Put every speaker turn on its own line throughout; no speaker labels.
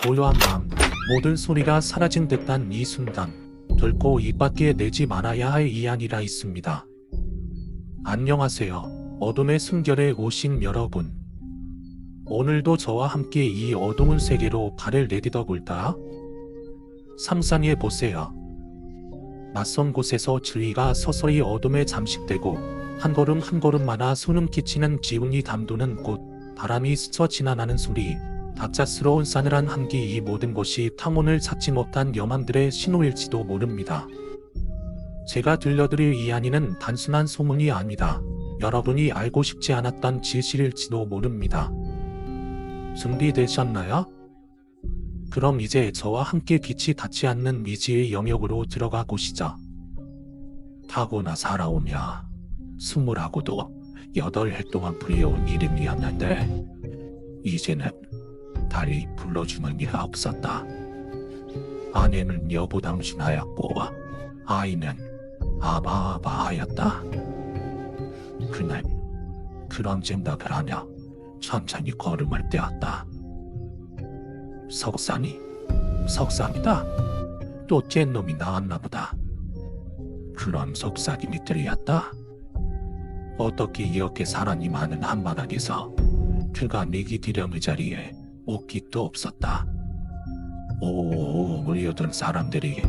고요한 마음, 모든 소리가 사라진 듯한 이 순간, 결코 입 밖에 내지 말아야 할 이야기가 있습니다. 안녕하세요. 어둠의 숨결에 오신 여러분. 오늘도 저와 함께 이 어두운 세계로 발을 내딛어 볼까? 상상해 보세요. 낯선 곳에서 주위가 서서히 어둠에 잠식되고 한 걸음 한 걸음마다 소름 끼치는 기운이 담도는 곳, 바람이 스쳐 지나가는 소리, 갑작스러운 싸늘한 한기, 이 모든 것이 탐혼을 찾지 못한 여만들의 신호일지도 모릅니다. 제가 들려드릴 이야기는 단순한 소문이 아니다. 여러분이 알고 싶지 않았던 진실일지도 모릅니다. 준비되셨나요? 그럼 이제 저와 함께 빛이 닿지 않는 미지의 영역으로 들어가 보시죠. 타고나 살아오며 20하고도 8해 동안 불려온 이름이었는데 이제는 달이 불러주는 이가 없었다. 아내는 여보당신하였고 아이는 아바아바하였다. 그는 그런 생각을 하며 천천히 걸음을 떼었다. 석상이다. 또 째 놈이 나왔나 보다. 그런 속삭임이들이었다. 어떻게 이렇게 사람이 많은 한바닥에서 그가 내기 디령의 자리에 옷깃도 없었다. 오오오 몰려든 사람들이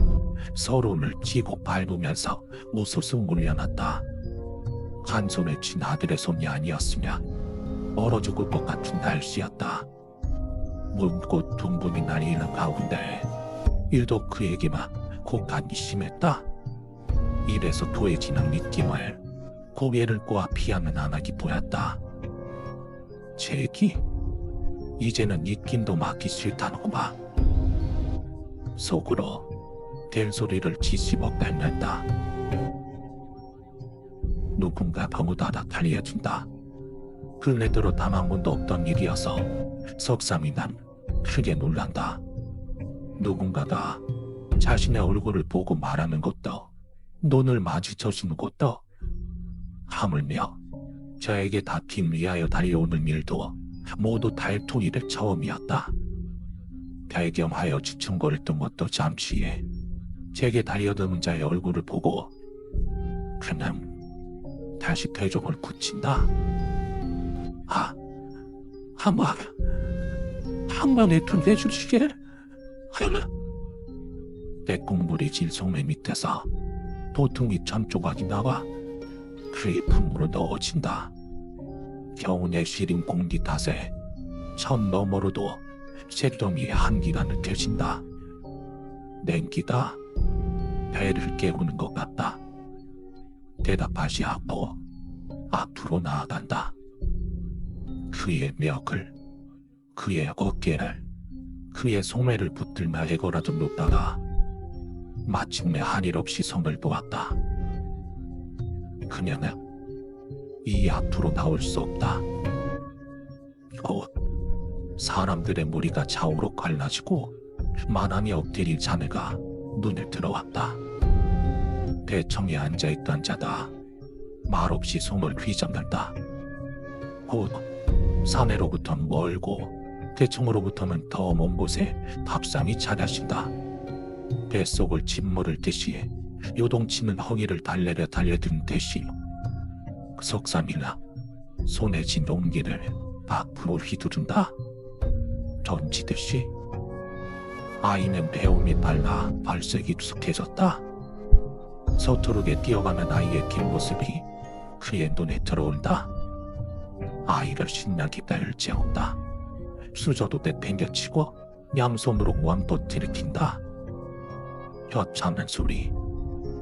서로를 치고 밟으면서 우수수 물려놨다. 한 손에 쥔 아들의 손이 아니었으면 얼어 죽을 것 같은 날씨였다. 문꽃 둥분이 날리는 가운데 일도 그에게만 고간이 심했다. 이래서 도해지는 느낌을 고개를 꼬아 피하는 안하기 보였다. 제기? 이제는 입김도 막기 싫다는구만. 속으로 될 소리를 지씹어 뱉는다. 누군가 버무다다 달려준다. 근래대로 담한 번도 없던 일이어서 석삼이 난 크게 놀란다. 누군가가 자신의 얼굴을 보고 말하는 것도 눈을 마주쳐주는 것도 하물며 저에게 닿기 위하여 달려오는 일도 모두 달토이를 처음이었다. 발견하여 주춤거렸던 것도 잠시에 제게 달려드는 자의 얼굴을 보고 그는 다시 대종을 굳힌다. 한번 애통해 주시게. 때국물이 질성매 밑에서 도통이 참조각이 나와 그의 품으로 넣어진다. 겨우내 시린 공기 탓에 천 너머로도 새더미의 한기가 느껴진다. 냉기다. 배를 깨우는 것 같다. 대답하지 않고 앞으로 나아간다. 그의 멱을, 그의 어깨를, 그의 소매를 붙들며 해고라도 눕다가 마침내 한일 없이 성을 보았다. 그녀는 이 앞으로 나올 수 없다. 곧 사람들의 무리가 좌우로 갈라지고 만함이 엎드린 자네가 눈에 들어왔다. 대청에 앉아있던 자다. 말없이 손을 휘저는다. 곧 사내로부터는 멀고 대청으로부터는 더 먼 곳에 밥상이 찾아진다. 뱃속을 짓무를 듯이 요동치는 허기를 달래려 달려든 듯이 석삼이나 손에 쥔 용기를 밖으로 휘두른다. 던지듯이. 아이는 배움이 빨라 발색이 익숙해졌다. 서투르게 뛰어가는 아이의 뒷모습이 그의 눈에 들어온다. 아이를 신나게 벨재운다. 수저도 내팽겨치고 양손으로 원껏 들이킨다. 혀차는 소리,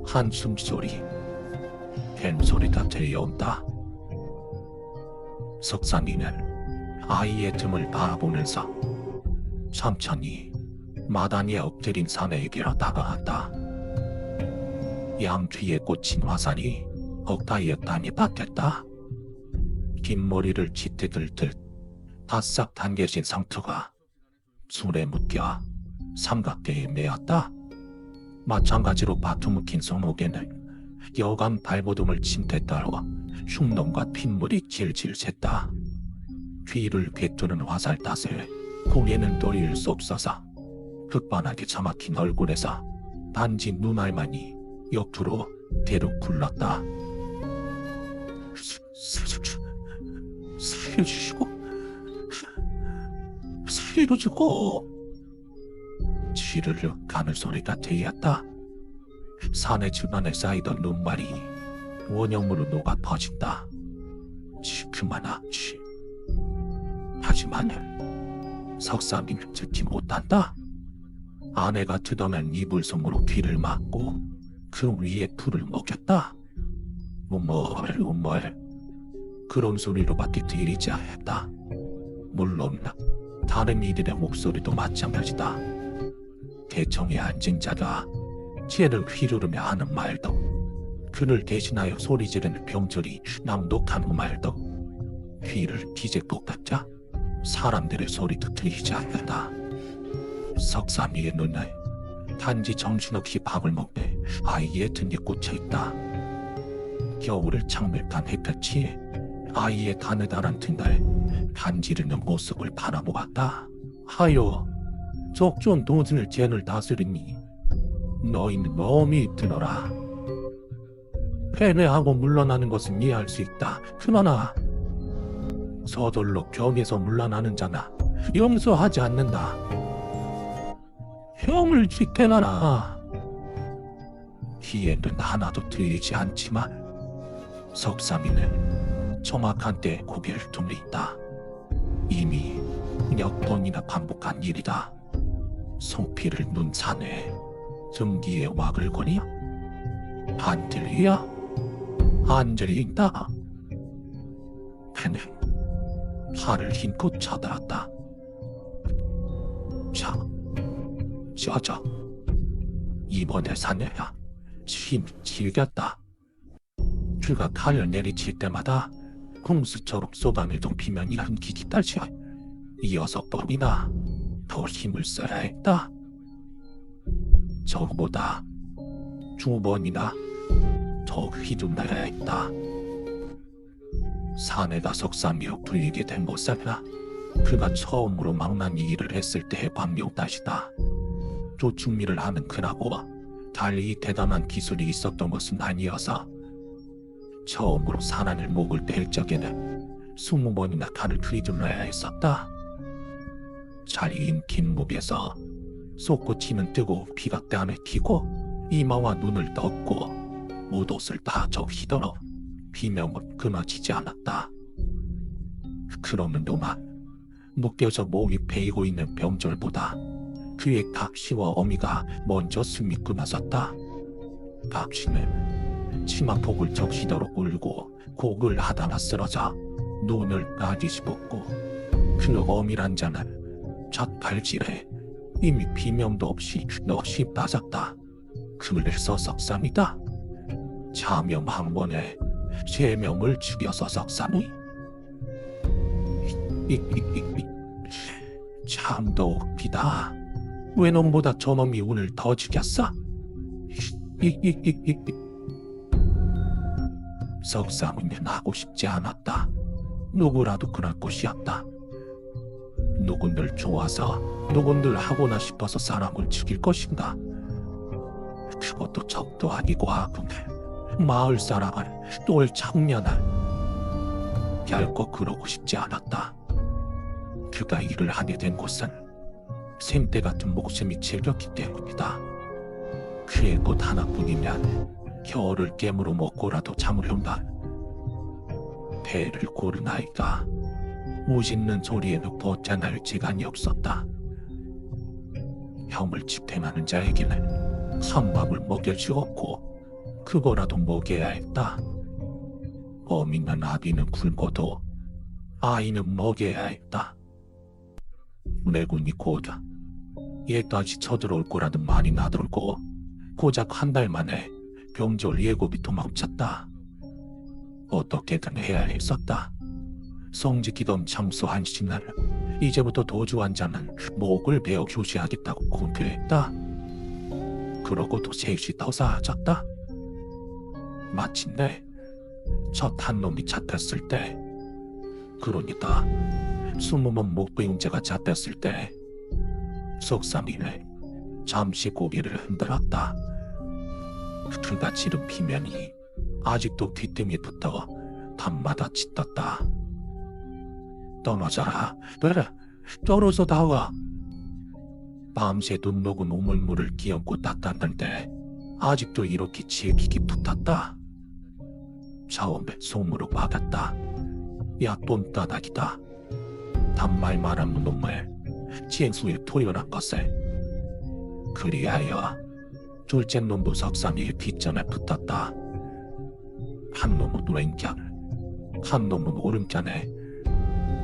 한숨 소리, 뱀소리가 들려온다. 석삼이는 아이의 등을 바라보면서 천천히 마당에 엎드린 사내에게로 다가간다. 양 뒤에 꽂힌 화살이 억다이의 땀이 바뀌었다. 긴 머리를 짙게 듯 바싹 당겨진 상투가 술에 묶여 삼각대에 매었다. 마찬가지로 바투묵힌 손목에는 여간 발버둥을 친 데 따라 흉놈과 핏물이 질질 샜다. 귀를 꿰뚫은 화살탓에 고개는 돌릴 수 없어서 흑반하게 처막힌 얼굴에서 단지 눈알만이 옆으로 대륙 굴렀다. 살려주시고 살려주고. 쥐르륵 가는 소리가 들렸다. 산의 주변에 쌓이던 눈말이 원형으로 녹아 퍼진다. 그만하. 하지만 석삼이는 듣지 못한다. 아내가 뜯어낸 이불솜으로 귀를 막고 그 위에 불을 먹였다. 우멀 그런 소리로밖에 들리지 않았다. 물론 다른 이들의 목소리도 마찬가지다. 대청에 앉은 자가 쟤를 휘두르며 하는 말도, 그를 대신하여 소리 지르는 병철이 낭독하는 말도 귀를 기재고 닫자 사람들의 소리도 들리지 않는다. 석삼이의 눈에 단지 정신없이 밥을 먹되 아이의 등에 꽂혀있다. 겨울을 창백한 햇볕이 아이의 가느다란 등을 간지르는 모습을 바라보았다. 하여 적존 도진을 쟤를 다스리니 너희는 엄히 들어라. 패배하고 물러나는 것은 이해할 수 있다. 그러나 서둘러 벽에서 물러나는 자나 용서하지 않는다. 형을 지켜놔라. 귀에는 하나도 들리지 않지만 석삼이는 정확한 때에 고개를 돌린다. 이미 몇 번이나 반복한 일이다. 송피를 눈 산에 등기에 왁을 거니 안 들리야? 안 들린다. 그는 팔을 힘껏 쳐들었다. 저저 이번에 사내야 힘 질겼다. 그가 칼을 내리칠 때마다 홍수처럼 쏟아내던 비명이 흔기기 따지 6번이나 더 힘을 써야 했다. 저보다 2번이나 더 휘둘러야 했다. 사내가 석삼이여 불리게 된 것이라 그가 처음으로 망나니 일을 했을 때의 반명다시다. 조충미를 하는 그라고 달리 대단한 기술이 있었던 것은 아니어서 처음으로 산안을 목을 뗄 적에는 20번이나 칼을 휘둘러야 했었다. 잘 익힌 목에서 솟구치는 뜨고 비각대안을 키고 이마와 눈을 덮고 못옷을 다 접히도록 비명은 그마치지 않았다. 그러는도만 묶여서 목이 베이고 있는 병절보다 그의 각시와 어미가 먼저 숨이 끊어졌다. 각시는 치마폭을 적시도록 울고 곡을 하다가 쓰러져 눈을 까뒤집었고 그 어미란 자는 잣발질에 이미 비명도 없이 넋이 빠졌다. 그래서 석삼이다. 자명 한 번에 3명을 죽여서 석삼이 참도 웃기다. 왜 놈보다 저놈이 오늘 더 죽였어? 석삼이는 하고 싶지 않았다. 누구라도 그럴 것이었다. 누군들 좋아서 누군들 하고나 싶어서 사람을 죽일 것인가? 그것도 적도 아니고 하군데 마을 사람을 똘 장면을 결코 그러고 싶지 않았다. 그가 일을 하게 된 곳은 생떼 같은 목숨이 즐겼기 때문이다. 그의 꽃 하나뿐이면 겨울을 깨물어 먹고라도 잠을온다. 배를 고른 아이가 우짖는 소리에는 버텨낼 시간이 없었다. 형을 집행하는 자에게는 한 밥을 먹여주었고 그거라도 먹여야 했다. 어미는 아비는 굶어도 아이는 먹여야 했다. 내군이 곧 얘까지 쳐들어올 거라는 말이 나돌고 고작 한 달 만에 병졸 예고비 도망쳤다. 어떻게든 해야 했었다. 성지기던 장수 한신을 이제부터 도주한 자는 목을 베어 교시하겠다고 공표했다. 그러고도 셋이 더 사라졌다. 마침내 첫 한 놈이 잡혔을 때, 그러니까 숨으면 목부인자가 잣댔을 때 속삼이는 잠시 고개를 흔들었다. 그가 지른 피면이 아직도 귀등에 붙어 담마다 짙었다. 떠나자라. 그래, 떨어져 나와. 밤새 눈 녹은 우물물을 끼얹고 닦았는데 아직도 이렇게 질기게 붙었다. 처음에 손으로 막았다. 야, 똔따닥이다. 단말 말하는 놈을 지행수에 토연한 것을. 그리하여 둘째 놈도 석삼이의 뒷전에 붙었다. 한 놈은 왼편, 한 놈은 오른편에.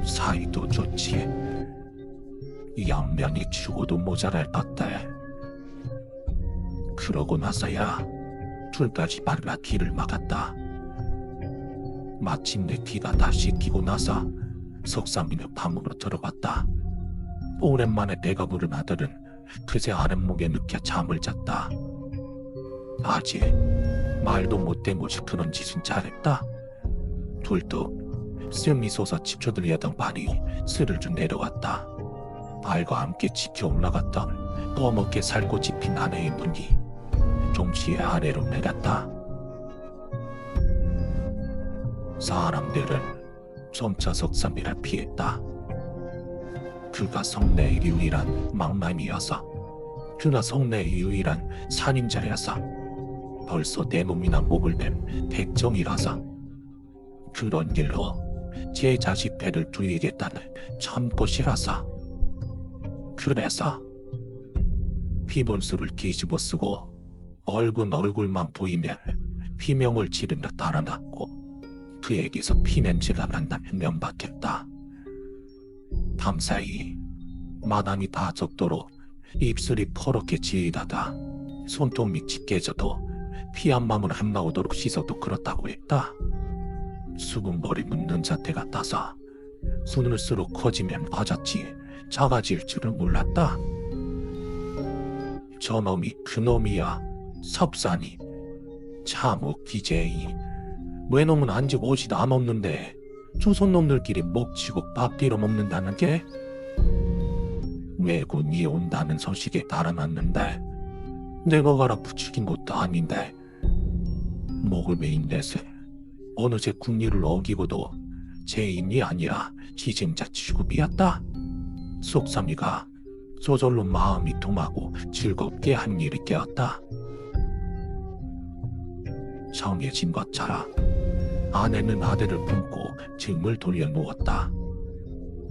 사이도 좋지. 양면이 죽어도 모자랄 것 같대. 그러고 나서야 둘까지 발라 길을 막았다. 마침내 귀가 다 씻기고 나서 석삼이는 방으로 들어갔다. 오랜만에 배가 부른 아들은 그새 아랫목에 눕혀 잠을 잤다. 아직 말도 못되고 그런 짓은 잘했다. 둘도 숨이 솟아 치켜들려던 발이 스르르 내려왔다. 발과 함께 치켜 올라갔던 검게 살고 짚인 아내의 눈이 동시에 아래로 내렸다. 사람들은 점차 석삼이를 피했다. 그가 성내의 유일한 망남이어서, 그가 성내의 유일한 살인자여서, 벌써 내 몸이나 목을 댄 백정이라서, 그런 일로 제 자식 배를 두이겠다는 참것이라서, 그래서 피본수를 뒤집어 쓰고 얼굴만 보이면 피명을 지르며 달아났고 그에게서 피냄새가 난다면 면박했다. 밤사이 마담이 다 적도록 입술이 퍼렇게 지이다가 손톱 밑이 깨져도 피 한 방울 안 나오도록 씻어도 그렇다고 했다. 수군벌이 묻는 자태 같아서 수늘수록 커지면 커졌지 작아질 줄은 몰랐다. 저놈이 그놈이야. 섭산이 참 웃기제이. 외놈은 안직 옷이 남없는데 조선놈들끼리 목치고 밥비로 먹는다는 게? 왜군이 온다는 소식에 달아났는데 내가 가라 부추긴 것도 아닌데 목을 메인데서 어느새 국리를 어기고도 죄인이 아니라 지zem자 취급이었다. 속삼이가 저절로 마음이 통하고 즐겁게 한 일이 되었다. 정해진 것처럼 아내는 아들을 품고 등을 돌려누웠다.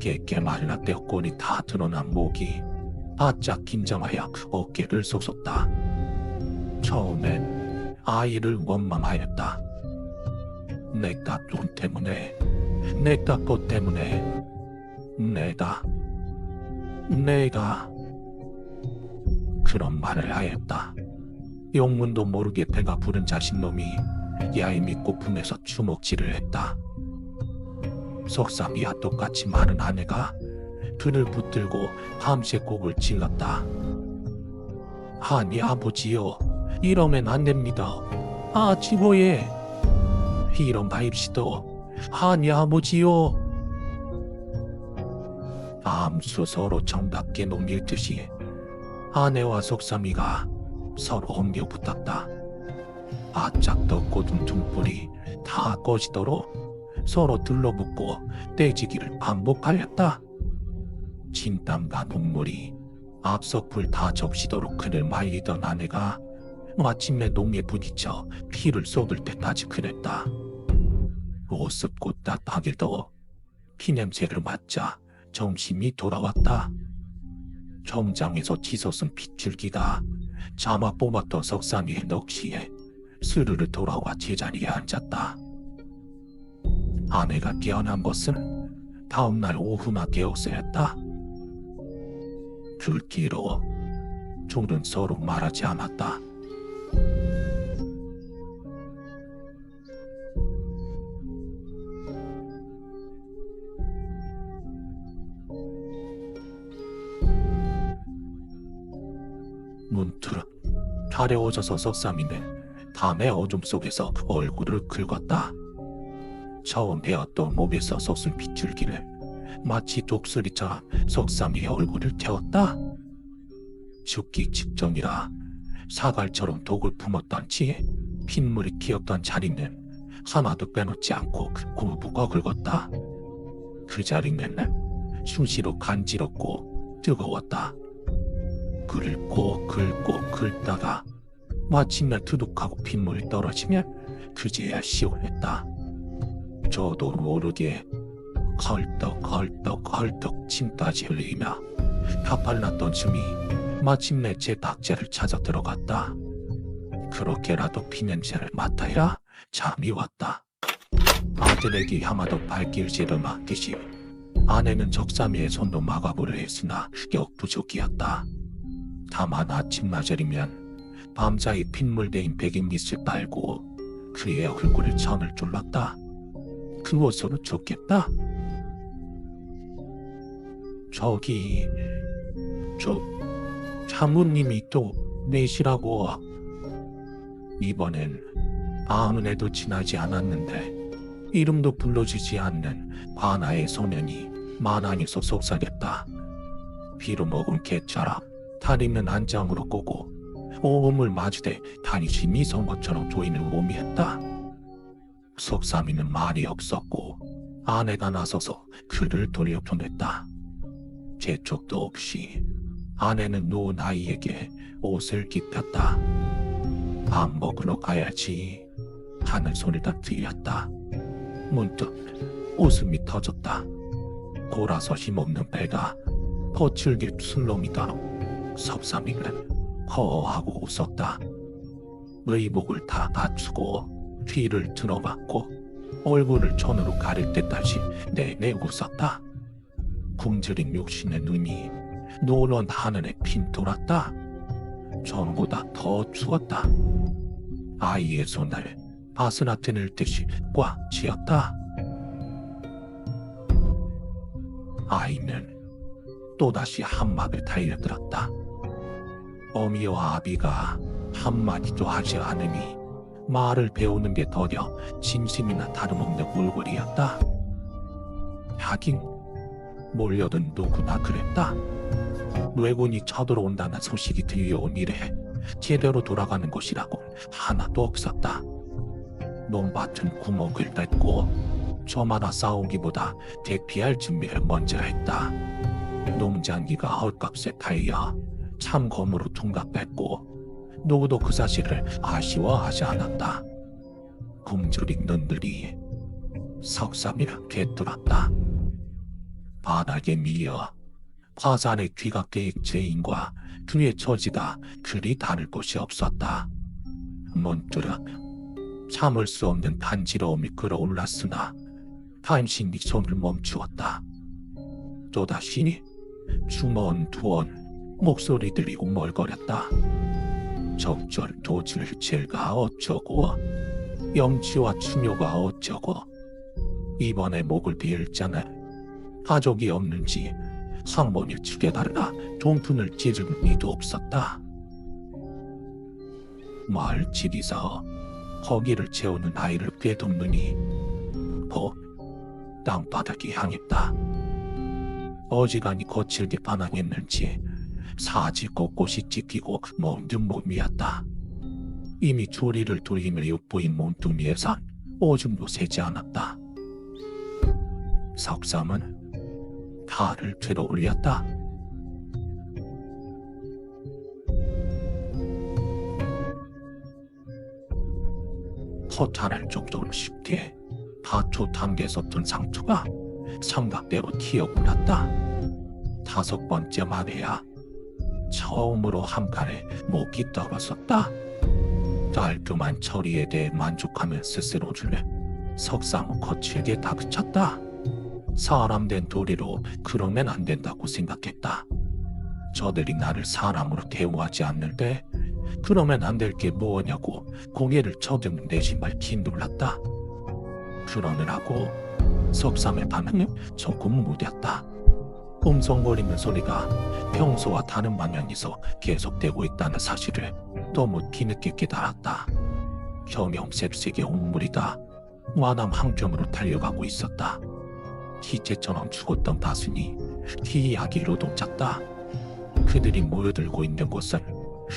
깨깨 말라떼어 꼴이 다 드러난 목이 바짝 긴장하여 어깨를 솟았다. 처음엔 아이를 원망하였다. 내가 돈 때문에, 내가 꽃 때문에, 내가 그런 말을 하였다. 용문도 모르게 배가 부른 자식놈이 야임이 꼬품에서 주먹질을 했다. 속삼이와 똑같이 많은 아내가 그를 붙들고 밤새 곡을 질렀다. 아니 아버지요, 이러면 안 됩니다. 아 지보예, 이런 바입시도. 아니 아버지요. 암수 서로 정답게 농밀듯이 아내와 속삼이가 서로 엉겨 붙었다. 바짝 떴고든 등불이 다 꺼지도록 서로 들러붙고 떼지기를 반복하였다. 진땀과 눈물이 앞서풀 다 적시도록 그를 말리던 아내가 마침내 농에 부딪혀 피를 쏟을 때까지 그랬다. 우습고 따뜻하게도 피냄새를 맡자 정신이 돌아왔다. 정장에서 치솟은 핏줄기가 자마 뽑았던 석삼이의 넋이에 스르르 돌아와 제자리에 앉았다. 아내가 깨어난 것은 다음날 오후나 되었어였다. 그 뒤로 둘은 서로 말하지 않았다. 문득 가려워져서 석삼이는 밤의 어둠 속에서 얼굴을 긁었다. 처음 베었던 몸에서 솟은 핏줄기를 마치 독수리처럼 석삼이의 얼굴을 태웠다. 죽기 직전이라 사갈처럼 독을 품었던지 핏물이 튀었던 자리는 하나도 빼놓지 않고 굴부거 긁었다. 그 자리는 수시로 간지럽고 뜨거웠다. 긁고 긁다가 마침내 두둑하고 핏물이 떨어지면 그제야 시원했다. 저도 모르게 헐떡 침까지 흘리며 가팔났던 숨이 마침내 제 닥자를 찾아 들어갔다. 그렇게라도 피냄새를 맡아야 잠이 왔다. 아들에게 하마도 발길질을 맡기시 아내는 적삼이의 손도 막아보려 했으나 역부족이었다. 다만 아침나절이면 밤사이 핏물대인 백인밑을 빨고 그의 얼굴에 천을 졸랐다. 그 옷으로 좋겠다. 저 장모님이 또 내시라고. 이번엔 아무 애도 지나지 않았는데 이름도 불러주지 않는 관아의 소년이 만안에서 속삭였다. 비로 먹은 개처럼 다리는 안장으로 꼬고 오음을 마주대 단신이 선 것처럼 조이는 몸이었다. 속삼이는 말이 없었고 아내가 나서서 그를 돌려보냈다. 재촉도 없이 아내는 누운 아이에게 옷을 입혔다. 밥 먹으러 가야지 하는 소리가 들렸다. 문득 웃음이 터졌다. 골아서 힘없는 배가 거칠게 술렁이도록 석삼이는 허허하고 웃었다. 의복을 다 갖추고 뒤를 들어봤고 얼굴을 천으로 가릴 때까지 내내 웃었다. 굶주린 육신의 눈이 노란 하늘에 핀 돌았다. 전보다 더 추웠다. 아이의 손을 바스라트낼 듯이 꽉 쥐었다. 아이는 또다시 한마디 달려들었다. 어미와 아비가 한마디도 하지 않으니 말을 배우는 게 더려 진심이나 다름없는 울거리였다. 하긴 몰려든 누구나 그랬다. 왜군이 쳐들어온다는 소식이 들려온 이래 제대로 돌아가는 곳이라고 하나도 없었다. 논밭은 구멍을 뚫고 저마다 싸우기보다 대피할 준비를 먼저 했다. 농장기가 헐값에 팔려 참검으로 둔갑했고 누구도 그 사실을 아쉬워하지 않았다. 굶주린 눈들이 석삼이를 꿰뚫었다. 바닥에 미어 화산의 귀각계의 죄인과 그의 처지가 그리 다를 곳이 없었다. 문득 참을 수 없는 간지러움이 끌어올랐으나 간신히 손을 멈추었다. 또다시 주먼두원 목소리들이 우멀거렸다. 적절 도질체가 어쩌고 염치와 추묘가 어쩌고 이번에 목을 빌 자는 가족이 없는지 상모니 측에 달라 동tun을 찌르는 이도 없었다. 마을집에서 허기를 채우는 아이를 꿰덮느니 땅바닥이 향했다. 어지간히 거칠게 반항했는지 사지 곳곳이 찢기고 멍든 몸이었다. 이미 조리를 돌리며 엿보인 몸뚱이에선 오줌도 새지 않았다. 석삼은 칼을 들어 올렸다. 허탄을 쪽쪽으로 쉽게 다초 단계에서 든 상처가 삼각대로 튀어올랐다. 5번째 만에야 처음으로 한 칼에 목이 떨어졌다. 깔끔한 처리에 대해 만족하며 스스로를 석삼은 거칠게 다그쳤다. 사람된 도리로 그러면 안 된다고 생각했다. 저들이 나를 사람으로 대우하지 않는데 그러면 안 될 게 뭐냐고 고개를 쳐드는 내 신발 긴 놀랐다. 그러느라고 석삼의 반응은 조금 무뎠다. 음성거리는 소리가 평소와 다른 방향에서 계속되고 있다는 사실을 너무 뒤늦게 깨달았다. 겸용색색의 옥물이가 완암 한 뼘으로 달려가고 있었다. 기체처럼 죽었던 다순이 이야기로도 짰다. 그들이 모여들고 있는 곳은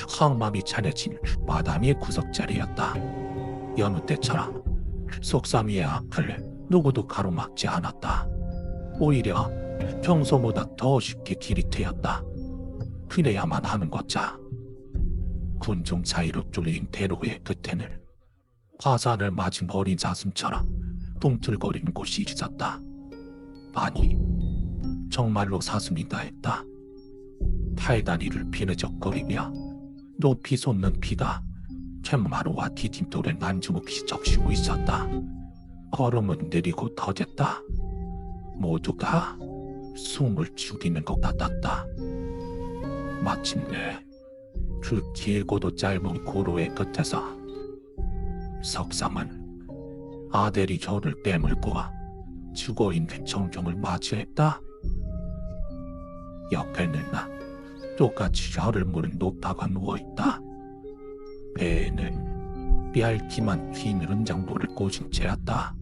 황맘이 차려진 마담의 구석자리였다. 여느 때처럼 속삼이의 앞을 누구도 가로막지 않았다. 오히려 평소보다 더 쉽게 길이 트였다. 그래야만 하는 것자. 군중 사이로 뚫린 대로의 끝에는 화살을 맞은 어린 사슴처럼 뚱틀거리는 곳이 있었다. 아니, 정말로 사슴이다 했다. 팔다리를 비느적거리며 높이 솟는 피가 쇳마루와 디딤돌에 난주없이 적시고 있었다. 걸음은 느리고 더뎠다. 모두가 숨을 죽이는 것 같았다. 마침내 그 길고도 짧은 고로의 끝에서 석삼은 아델이 저를 빼물고 죽어있는 정경을 마주했다. 옆에는 똑같이 저를 물은 노파가 누워있다. 배에는 얇기만 휘늘은 장보를 꽂은 채였다.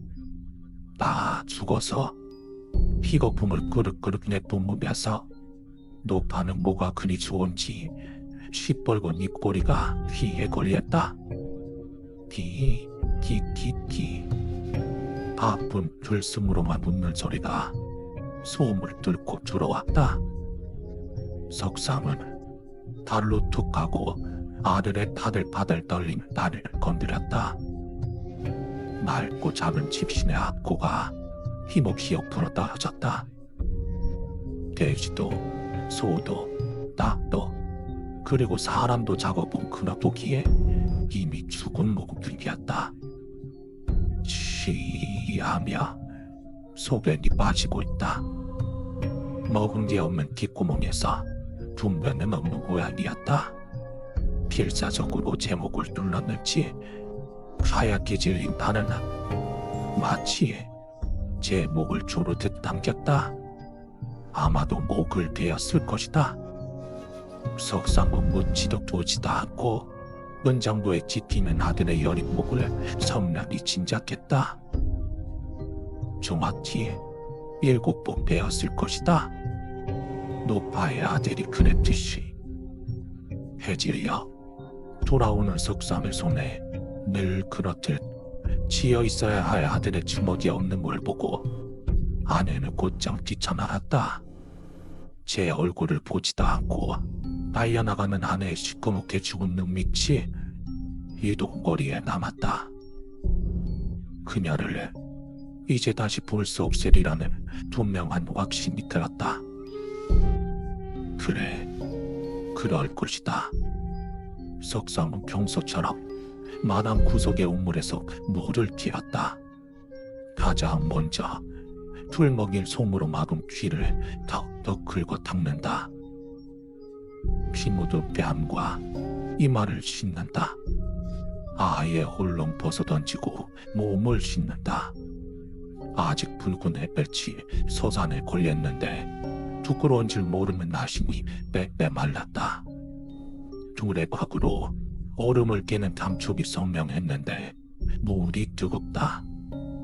나 죽어서 피거품을 끄륵끄륵 내뿜으면서 노파는 뭐가 그리 좋은지 시뻘건 입꼬리가 귀에 걸렸다. 기 바쁜 들숨으로만 웃는 소리가 소음을 뚫고 들어왔다. 석삼은 달로 툭 하고 아들의 타들파들 떨린 나를 건드렸다. 맑고 작은 집신의 앞코가 희목희옥 불어 떨어졌다. 돼지도 소도 닭도 그리고 사람도 작업은 그나보기에 이미 죽은 목들이었다. 쉬하며 소변이 빠지고 있다. 먹은 게 없는 뒷구멍에서 분변은 없는 모양이었다. 필사적으로 제 목을 눌렀는지 하얗게 질린 바는 마치 제 목을 조르듯 당겼다. 아마도 목을 베었을 것이다. 석상은 묻지도 보지도 않고 은장부에 찢기는 아들의 여린 목을 섬나리 짐작했다. 정확히 7번 베었을 것이다. 노파의 아들이 그랬듯이. 해질려 돌아오는 석삼의 손에 늘 그렇듯 지어 있어야 할 아들의 주먹이 없는 걸 보고 아내는 곧장 뛰쳐나갔다. 제 얼굴을 보지도 않고 날려나가는 아내의 시커멓게 죽은 눈밑이 이동거리에 남았다. 그녀를 이제 다시 볼 수 없으리라는 분명한 확신이 들었다. 그래, 그럴 것이다. 석상은 평소처럼 마당 구석의 우물에서 물을 튀었다. 가장 먼저 풀먹일 솜으로 막은 귀를 덕덕 긁어 닦는다. 피 묻은 뺨과 이마를 씻는다. 아예 홀렁 벗어던지고 몸을 씻는다. 아직 붉은 햇볕이 서산에 걸렸는데 두꺼운 줄 모르는 나심이 빼빼 말랐다. 두레박으로 얼음을 깨는 감촉이 선명했는데 물이 뜨겁다.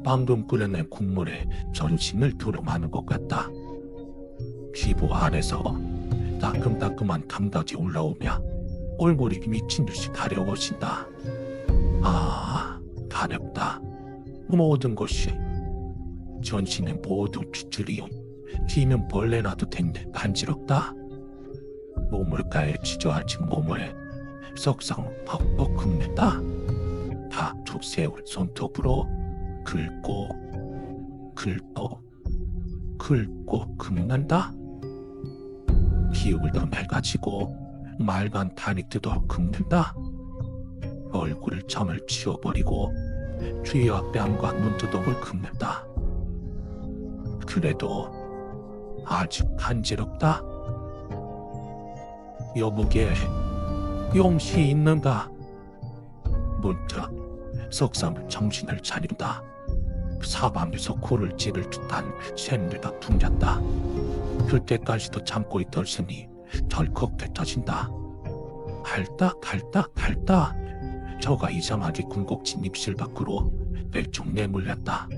방금 끓여낸 국물에 전신을 두루마는 것 같다. 피부 안에서 따끔따끔한 감각이 올라오며 얼굴이 미친 듯이 가려워진다. 아, 가렵다. 모든 것이 전신에 모두 비틀리어 기는 벌레라도 된데 간지럽다. 모물가에 지저앉은 몸을 석상 퍽퍽 긁는다. 다 툭 세울 손톱으로 긁고 긁는다. 기울을 더 맑아지고 맑은 탄이 뜯어 긁는다. 얼굴을 점을 치워버리고 뒤와 뺨과 눈두덩을 긁는다. 그래도 아직 간지럽다. 여보게 용시 있는가? 문득 석삼을 정신을 차린다. 사방에서 코를 찌를 듯한 샌들가 둥졌다. 그때까지도 참고 있었으니 덜컥 뱉어진다. 핥다. 저가 이상하게 굴곡진 입술 밖으로 벨쭉 내물렸다.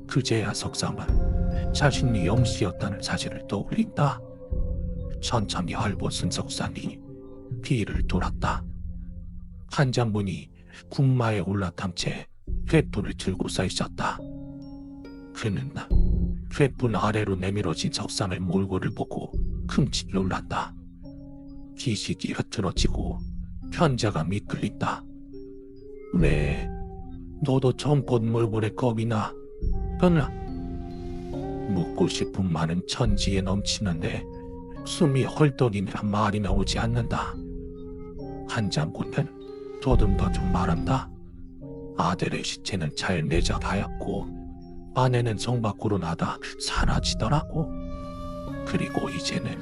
그제야 석삼은 자신이 영씨였다는 사실을 떠올린다. 천천히 헐벗은 석상이 뒤를 돌았다. 한 장군이 군마에 올라탄 채 횃불을 들고 서 있었다. 그는 횃불 아래로 내밀어진 석상의 몰골을 보고 흠칫 놀랐다. 기식이 흐트러지고 편자가 미끌린다. 왜 너도 전봇 몰골에 겁이 나? 변라. 묻고 싶은 말은 천지에 넘치는데 숨이 헐떡이며 말이 나오지 않는다. 한 장군은 더듬더듬 말한다. 아들의 시체는 잘 내자하였고 아내는 성 밖으로 나다 사라지더라고. 그리고 이제는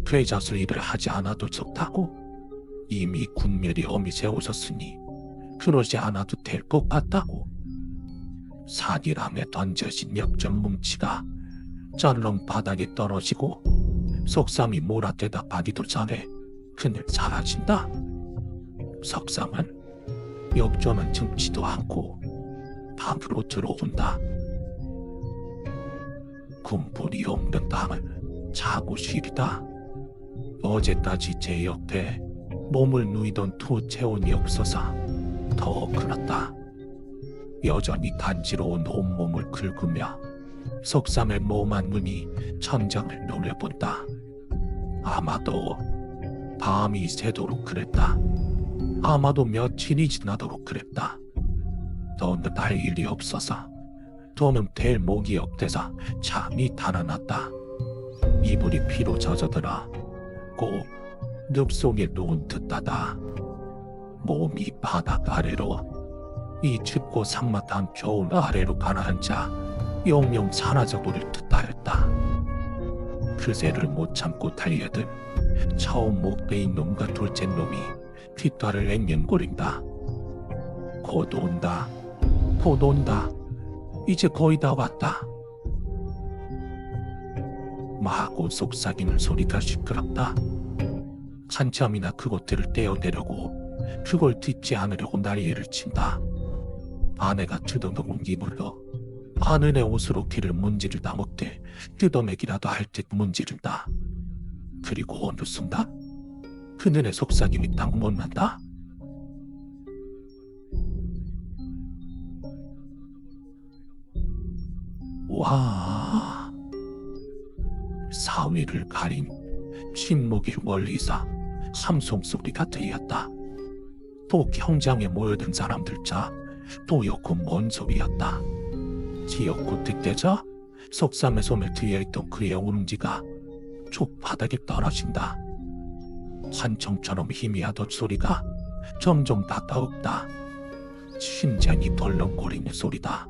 괴자술 일을 하지 않아도 좋다고. 이미 군멸이 어미 세우셨으니 그러지 않아도 될 것 같다고. 산이람에 던져진 역전 뭉치가 쩔렁 바닥에 떨어지고 석삼이 몰아대다 바디도 전에 그늘 사라진다. 석삼은 역전은 증지도 않고 방으로 들어온다. 군불이 없는 밤은 자고 쉬리다. 어제까지 제 옆에 몸을 누이던 투체온이 없어서 더 그렇다. 여전히 간지러운 온몸을 긁으며 석삼의 몸한 눈이 천장을 노려본다. 아마도 밤이 새도록 그랬다. 아마도 며칠이 지나도록 그랬다. 더는 할 일이 없어서 더는 될 목이 없대서 잠이 달아났다. 이불이 피로 젖어들어 꼭 늪속에 누운 듯하다. 몸이 바닥 아래로 이 춥고 산만한 겨울 아래로 가라앉아 영영 사라져버릴 듯하였다. 그새를 못 참고 달려든 처음 목베인 놈과 둘째 놈이 뒷발을 앵앵거린다. 곧 온다. 곧 온다. 이제 거의 다 왔다. 마구 속삭이는 소리가 시끄럽다. 한참이나 그것들을 떼어내려고 그걸 듣지 않으려고 난리를 친다. 아내가 뜯어먹은 이불로 하늘의 옷으로 귀를 문지르다 못해 뜯어매기라도 할 듯 문지른다. 그리고 어느 순간 그늘의 속삭임이 딱 못난다. 와, 사위를 가린 침묵의 멀리서 함성 소리가 들렸다. 또 경장에 모여든 사람들 자 또였고 뭔 소리였다. 지었고 득대자 석삼의 손에 들려있던 그의 오룽지가 촉바닥에 떨어진다. 환청처럼 희미하던 소리가 점점 다가온다. 심장이 덜렁거리는 소리다.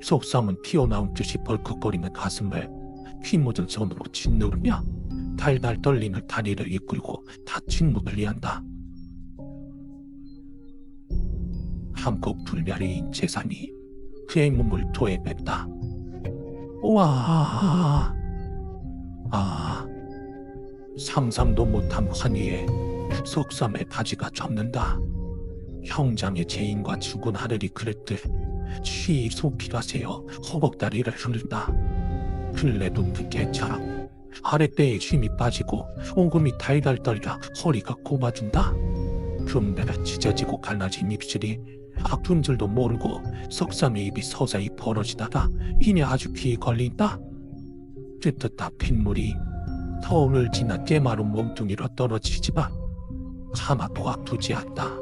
석삼은 튀어나온 듯이 벌컥거리는 가슴을 피 묻은 손으로 짓누르며 달달 떨리는 다리를 이끌고 다친 목을 이한다. 한국 불멸인 재산이 그의 몸을 토해냈다. 와, 상상도 못한 환희에 석삼의 바지가 젖는다. 형장의 죄인과 죽은 하늘이 그랬듯 쉬이 소피가 새어 허벅다리를 흐른다. 근래도 그 개처럼 아랫배에 힘이 빠지고 온몸이 달달 떨려 허리가 꼽아준다. 금대가 찢어지고 갈라진 입술이 아픈 줄도 모르고 석삼의 입이 서서히 벌어지다가 이내 아주 귀에 걸린다. 뜨뜻한 핏물이 터울을 지나 깨마른 몸뚱이로 떨어지지만 하나도 아프지 않다.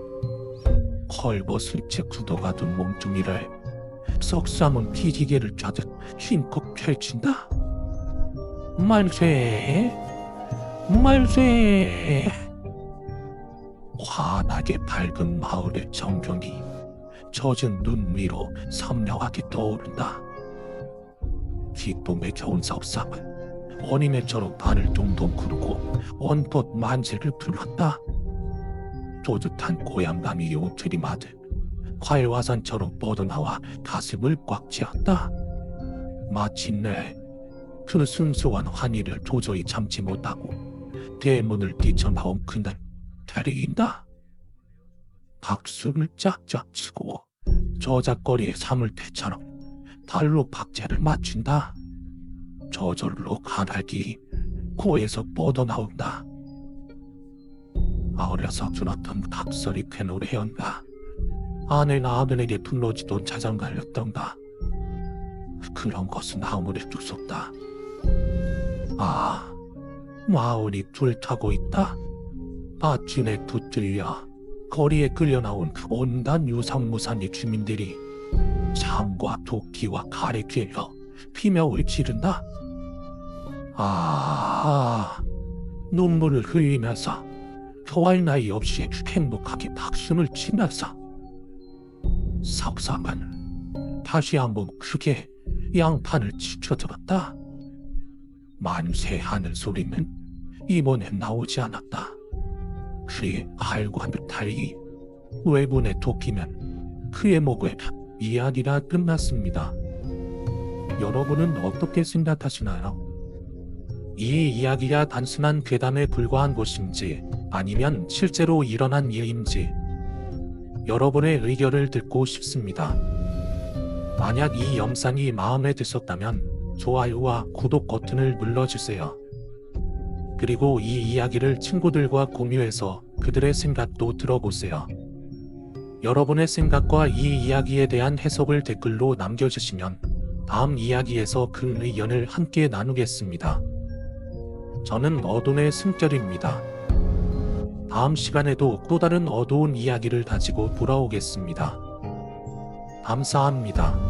헐벗은 채 굳어가던 몸뚱이를 석삼은 피지개를 펴듯 힘껏 펼친다. 말쇠, 말쇠. 환하게 밝은 마을의 정경이 젖은 눈 위로 선명하게 떠오른다. 기쁨에 겨운 석삼은 어린애처럼 발을 동동 구르고 원봇 만세를 불렀다. 도듯한 고향감이 용트리마듯 활화산처럼 뻗어나와 가슴을 꽉 쥐었다. 마침내 그 순수한 환희를 도저히 참지 못하고 대문을 뛰쳐나온 그날 달린다. 박수를 짝짝 치고 저작거리의 사물대처럼 발로 박자를 맞춘다. 저절로 가닥이 코에서 뻗어나온다. 어려서 들었던 각설이 쾌노래연가. 아내나 아들에게 불러지던 자장가였던가. 그런 것은 아무래도 무섭다. 아, 마을이 불타고 있다. 아침에 붙들려 거리에 끌려나온 온갖 유상무산의 주민들이 창과 도끼와 칼에 괴려 비명을 지른다. 눈물을 흘리면서 더할 나위 없이 행복하게 박수를 치면서 석상은 다시 한번 크게 양판을 치켜들었다. 만세하는 소리는 이번엔 나오지 않았다. 그의 칼과 달리 외분에 도끼면 그의 목에 이야기가 끝났습니다. 여러분은 어떻게 생각하시나요? 이 이야기가 단순한 괴담에 불과한 것인지 아니면 실제로 일어난 일인지 여러분의 의견을 듣고 싶습니다. 만약 이 영상이 마음에 드셨다면 좋아요와 구독 버튼을 눌러주세요. 그리고 이 이야기를 친구들과 공유해서 그들의 생각도 들어보세요. 여러분의 생각과 이 이야기에 대한 해석을 댓글로 남겨주시면 다음 이야기에서 그 의견을 함께 나누겠습니다. 저는 어둠의 숨결입니다. 다음 시간에도 또 다른 어두운 이야기를 가지고 돌아오겠습니다. 감사합니다.